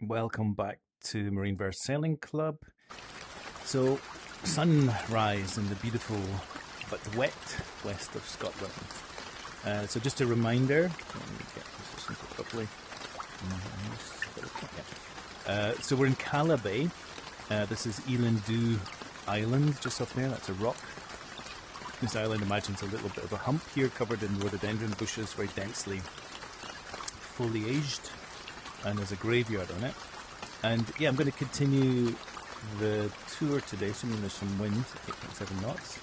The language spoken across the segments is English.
Welcome back to Marineverse Sailing Club. So, sunrise in the beautiful but wet west of Scotland. So just a reminder, let me get positioned properly. So we're in Caladh Bay. This is Elandu Island, just off there, that's a rock. This island imagines a little bit of a hump here, covered in rhododendron bushes, very densely foliaged, and there's a graveyard on it. And yeah, I'm going to continue the tour today, assuming there's some wind, 8.7 knots.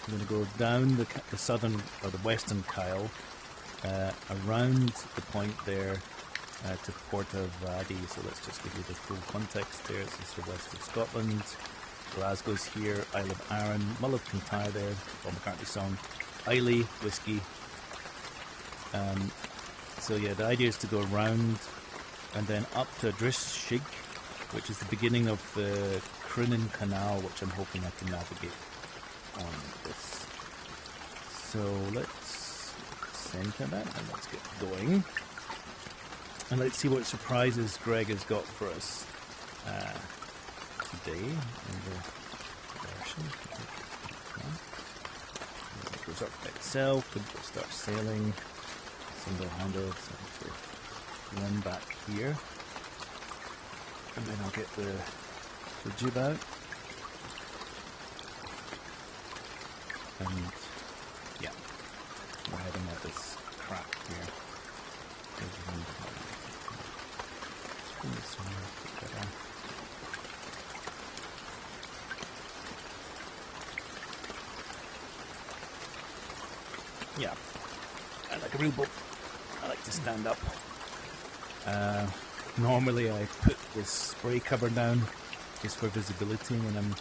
I'm going to go down the southern or the western Kyle, around the point there to Portavadie. So let's just give you the full context there. This is the west of Scotland. Glasgow's here, Isle of Arran, Mull of Kintyre there, Paul McCartney song, Islay, whiskey. So yeah, the idea is to go around and then up to Drishig, which is the beginning of the Crinan Canal, which I'm hoping I can navigate on this. So let's center that and let's get going. And let's see what surprises Greg has got for us today in the version. It goes up by itself, we'll start sailing, single-handed, so to run back here. And then I'll get the jib out. And yeah, we're heading at this crack here. Yeah, I like a real boat. I like to stand up. Normally I put this spray cover down just for visibility when I'm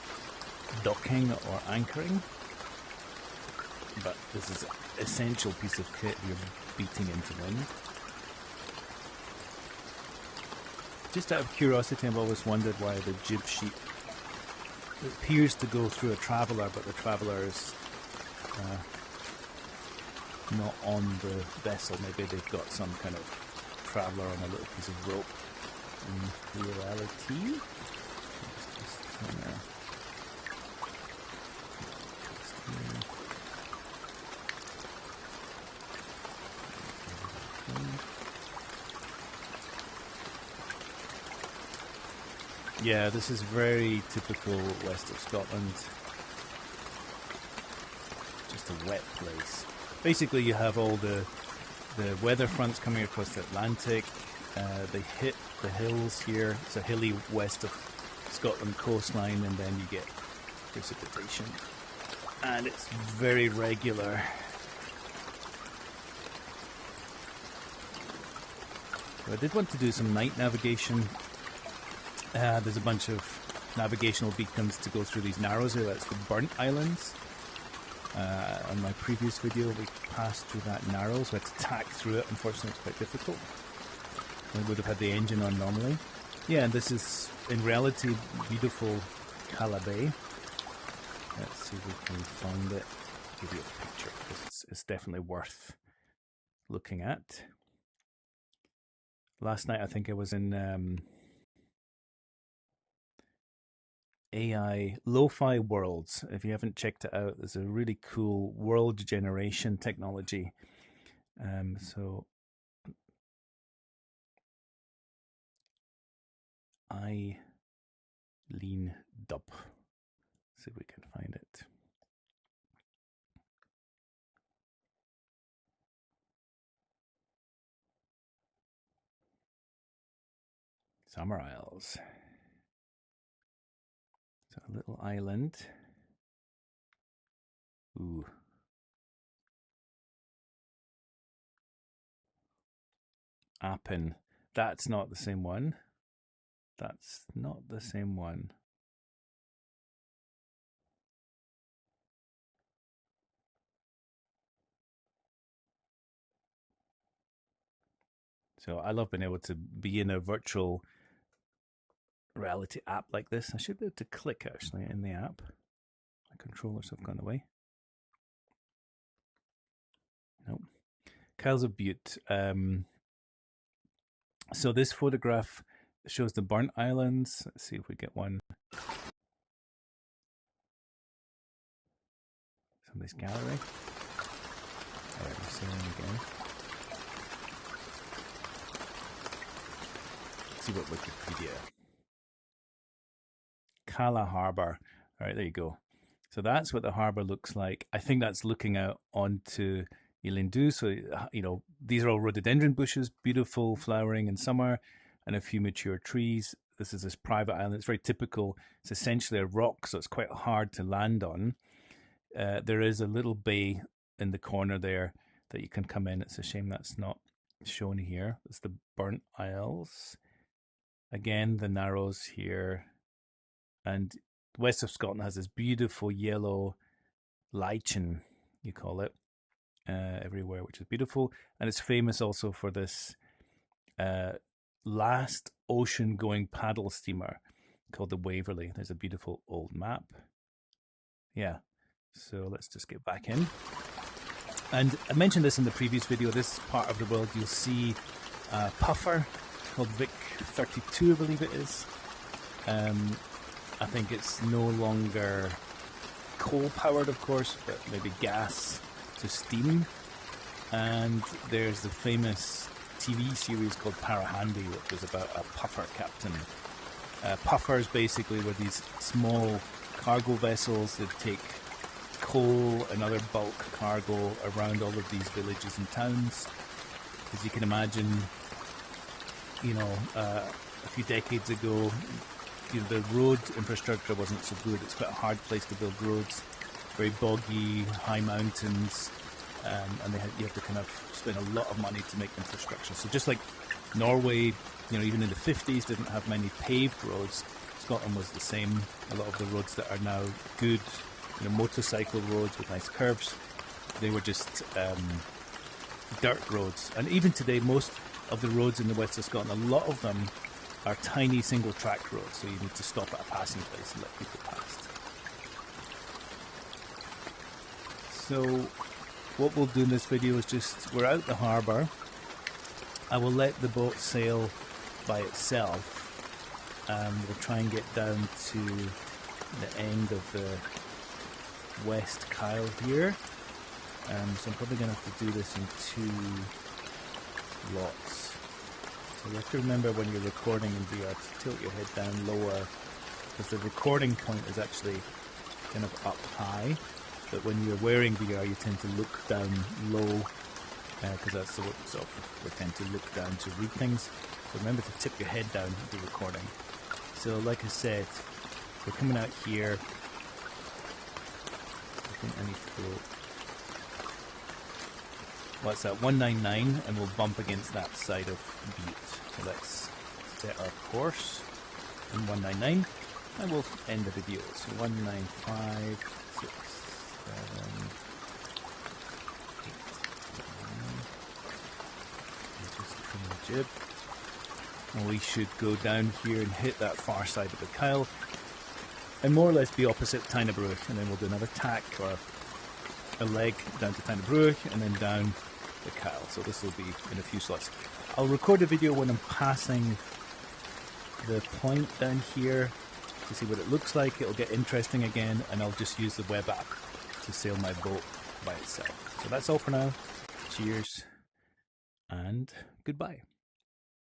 docking or anchoring, but this is an essential piece of kit if you're beating into wind. Just out of curiosity, I've always wondered why the jib sheet appears to go through a traveller, but the traveller is not on the vessel. Maybe they've got some kind of traveller on a little piece of rope. In reality, yeah, this is very typical west of Scotland. Just a wet place. Basically, you have all the weather fronts coming across the Atlantic. They hit the hills here. It's a hilly west of Scotland coastline, and then you get precipitation. And it's very regular. So I did want to do some night navigation. There's a bunch of navigational beacons to go through these narrows here. That's the Burnt Islands. On my previous video, we passed through that narrow, so I had to tack through it. Unfortunately, it's quite difficult. I would have had the engine on normally. Yeah, and this is, in reality, beautiful Caladh Bay. Let's see if we can find it. I'll give you a picture, because it's definitely worth looking at. Last night, I think I was in AI Lo-Fi Worlds. If you haven't checked it out, there's a really cool world generation technology. So I lean dub. See if we can find it. Summer Isles. So a little island. Ooh. Appin. That's not the same one. That's not the same one. So I love being able to be in a virtual reality app like this. I should be able to click actually in the app. My controllers have gone away. Nope. Kyle's a beaut. So this photograph shows the burnt islands. Let's see if we get one. Somebody's gallery. Alright, we're sailing again. Let's see what Wikipedia. Caladh Harbour. Alright, there you go. So that's what the harbour looks like. I think that's looking out onto Elindu. So, you know, these are all rhododendron bushes, beautiful flowering in summer, and a few mature trees. This is this private island. It's very typical. It's essentially a rock, so it's quite hard to land on. There is a little bay in the corner there that you can come in. It's a shame that's not shown here. It's the Burnt Isles. Again, the Narrows here. And the west of Scotland has this beautiful yellow lichen, you call it, everywhere, which is beautiful. And it's famous also for this last ocean-going paddle steamer called the Waverley. There's a beautiful old map. Yeah, so let's just get back in. And I mentioned this in the previous video. This part of the world, you'll see a puffer called Vic 32, I believe it is. I think it's no longer coal-powered, of course, but maybe gas to steam. And there's the famous TV series called Parahandy, which was about a puffer captain. Puffers basically were these small cargo vessels that take coal and other bulk cargo around all of these villages and towns. As you can imagine, you know, a few decades ago, you know, the road infrastructure wasn't so good. It's quite a hard place to build roads, very boggy, high mountains, and you have to kind of spend a lot of money to make infrastructure. So just like Norway, you know, even in the 50s didn't have many paved roads, Scotland was the same. A lot of the roads that are now good, you know, motorcycle roads with nice curves, they were just dirt roads. And even today, most of the roads in the west of Scotland, a lot of them are tiny single track roads, so you need to stop at a passing place and let people past. So what we'll do in this video is just, we're out the harbour. I will let the boat sail by itself. We'll try and get down to the end of the West Kyle here. So I'm probably going to have to do this in 2 lots. So you have to remember when you're recording in VR to tilt your head down lower, because the recording point is actually kind of up high, but when you're wearing VR you tend to look down low, because that's the way we tend to look down to read things. So remember to tip your head down with the recording. So like I said, we're coming out here. I think I need to go, what's that, 199, and we'll bump against that side of Butte. So let's set our course in 199, and we'll end the video. So 195, 6, 7, 8, 9. Just trim the jib. And we should go down here and hit that far side of the Kyle, and more or less be opposite Tynebruch, and then we'll do another tack or a leg down to Tynebruch, and then down the Kyle. So this will be in a few slots. I'll record a video when I'm passing the point down here to see what it looks like. It'll get interesting again, and I'll just use the web app to sail my boat by itself. So that's all for now. Cheers and goodbye.